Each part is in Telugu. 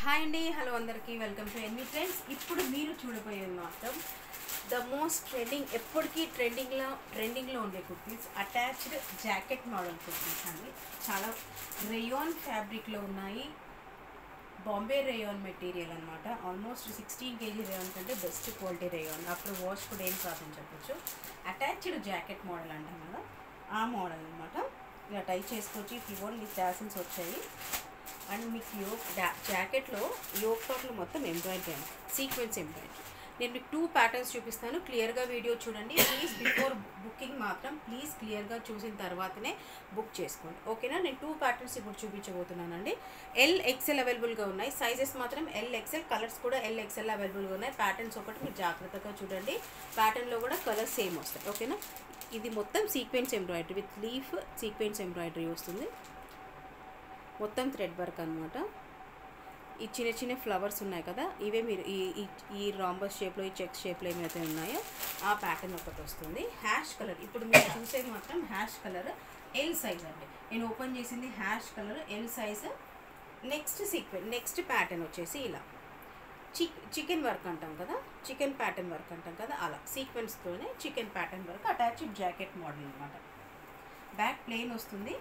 హాయ్ అండి, హలో అందరికీ వెల్కమ్ టు ఎన్ని ట్రెండ్స్. ఇప్పుడు మీరు చూడబోయేది మాత్రం ద మోస్ట్ ఎప్పటికీ ట్రెండింగ్లో ఉండే kurtis, attached jacket model kurtis అండి. చాలా రేయాన్ ఫ్యాబ్రిక్లో ఉన్నాయి. బాంబే రేయాన్ మెటీరియల్ అనమాట. ఆల్మోస్ట్ 16 kg రేయాన్ కంటే best quality rayon. After wash కూడా ఏం కాదని చెప్పొచ్చు. అటాచ్డ్ జాకెట్ మోడల్ అంటాం కదా, ఆ మోడల్ అనమాట. ఇలా టై చేసుకోవచ్చు. ఇవన్నీ టాసిల్స్ వచ్చాయి. అండ్ మీకు జాకెట్లో యోక్ పార్ట్లో మొత్తం ఎంబ్రాయిడరీ, సీక్వెన్స్ ఎంబ్రాయిడరీ. నేను మీకు 2 ప్యాటర్న్స్ చూపిస్తాను. క్లియర్గా వీడియో చూడండి ప్లీజ్. బిఫోర్ బుకింగ్ మాత్రం ప్లీజ్ క్లియర్గా చూసిన తర్వాతనే బుక్ చేసుకోండి, ఓకేనా. నేను 2 ప్యాటర్న్స్ ఇప్పుడు చూపించబోతున్నానండి. LXL అవైలబుల్గా ఉన్నాయి. సైజెస్ మాత్రం LXL, కలర్స్ కూడా LXL అవైలబుల్గా ఉన్నాయి. ప్యాటర్న్స్ ఒకటి మీరు జాగ్రత్తగా చూడండి. ప్యాటర్న్లో కూడా కలర్స్ సేమ్ వస్తాయి, ఓకేనా. ఇది మొత్తం sequence embroidery with leaf sequence embroidery వస్తుంది. మొత్తం థ్రెడ్ వర్క్ అనమాట. ఈ చిన్న చిన్న ఫ్లవర్స్ ఉన్నాయి కదా, ఇవే మీరు ఈ రాంబస్ షేప్లో, ఈ చెక్స్ షేప్లో ఏమైతే ఉన్నాయో ఆ ప్యాటర్న్ ఒకటి వస్తుంది. హ్యాష్ కలర్, ఇప్పుడు మీరు చూసేది మాత్రం హ్యాష్ కలర్ ఎల్ సైజ్ అండి. నేను ఓపెన్ చేసింది ash colour L size. Next pattern వచ్చేసి ఇలా చికెన్ వర్క్ అంటాం కదా, చికెన్ ప్యాటర్న్ వర్క్ అంటాం కదా, అలా సీక్వెన్స్తోనే chicken pattern work, attached jacket model అనమాట. బ్యాక్ ప్లెయిన్ వస్తుంది.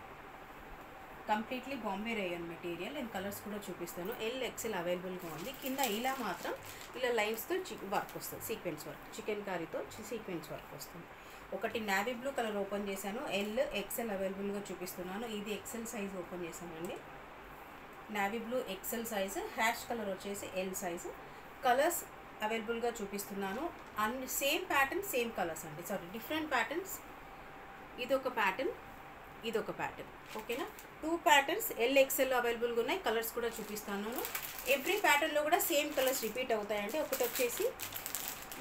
Completely Bombay rayon material. నేను కలర్స్ కూడా చూపిస్తాను. LXL అవైలబుల్గా ఉంది. కింద ఇలా మాత్రం ఇలా లైన్స్తో వర్క్ వస్తుంది, సీక్వెన్స్ వర్క్, చికెన్ కర్రీతో సీక్వెన్స్ వర్క్ వస్తుంది. ఒకటి నావీ బ్లూ కలర్ ఓపెన్ చేశాను. LXL అవైలబుల్గా చూపిస్తున్నాను. ఇది XL సైజ్ ఓపెన్ చేశానండి. Navy blue XL size, hash colour వచ్చేసి L సైజు. కలర్స్ అవైలబుల్గా చూపిస్తున్నాను. అన్ని సేమ్ ప్యాటర్న్, సేమ్ కలర్స్ అండి. Sorry, different patterns. ఇదొక ప్యాటర్న్, ఇదొక ప్యాటర్న్, ఓకేనా. 2 ప్యాటర్న్స్ LXL అవైలబుల్గా ఉన్నాయి. కలర్స్ కూడా చూపిస్తాను. ఎవ్రీ ప్యాటర్న్లో కూడా సేమ్ కలర్స్ రిపీట్ అవుతాయండి. ఒకటి వచ్చేసి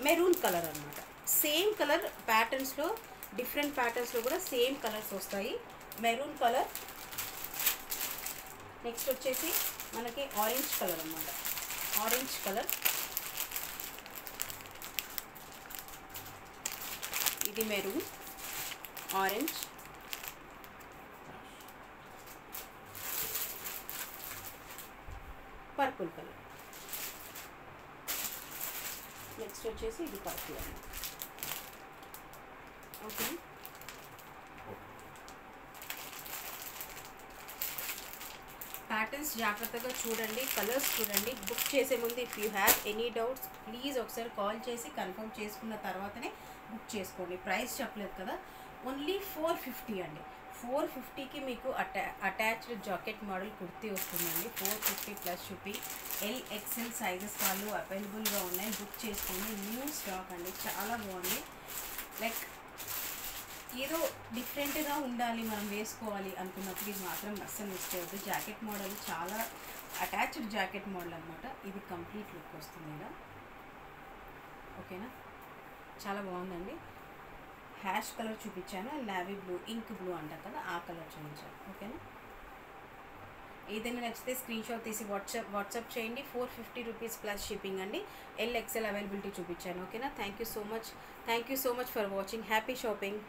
మెరూన్ కలర్ అనమాట. సేమ్ కలర్ ప్యాటర్న్స్లో, డిఫరెంట్ ప్యాటర్న్స్లో కూడా సేమ్ కలర్స్ వస్తాయి. Maroon colour. నెక్స్ట్ వచ్చేసి మనకి ఆరెంజ్ కలర్ అనమాట. ఆరెంజ్ కలర్, ఇది maroon, orange, purple colour. Next వచ్చేసి ఇది పర్పుల్ అన్నమాట, ఓకే. ప్యాటర్న్స్ జాగ్రత్తగా చూడండి, కలర్స్ చూడండి. బుక్ చేసే ముందు if you have any doubts please ఒకసారి కాల్ చేసి కన్ఫర్మ్ చేసుకున్న తర్వాతనే బుక్ చేసుకోండి. ప్రైస్ చెప్పలేదు కదా, ఓన్లీ 450 అండి. 450కి మీకు అటాచ్డ్ జాకెట్ మోడల్ కుర్తీ వస్తుందండి. 450 ప్లస్ షిప్పింగ్. LXL సైజెస్ వాళ్ళు అవైలబుల్గా ఉన్నాయి. బుక్ చేసుకోండి. న్యూ స్టాక్ అండి, చాలా బాగుంది. లైక్ ఏదో డిఫరెంట్గా ఉండాలి, మనం వేసుకోవాలి అనుకున్నప్పుడు ఇది మాత్రం అస్సలు మిస్ చేయవద్దు. జాకెట్ మోడల్ చాలా అటాచ్డ్ జాకెట్ మోడల్ అనమాట. ఇది కంప్లీట్ లుక్ వస్తుంది ఇలా, ఓకేనా. చాలా బాగుందండి. హ్యాష్ కలర్ చూపించాను, నావీ బ్లూ, ఇంక్ బ్లూ అంటాం కదా, ఆ కలర్ చూపించాను, ఓకేనా. ఏదైనా నచ్చితే స్క్రీన్ షాట్ తీసి వాట్సాప్ చేయండి. 450 రూపీస్ ప్లస్ షిప్పింగ్ అండి. LXL అవైలబిలిటీ చూపించాను, ఓకేనా. Thank you so much for watching. Happy shopping.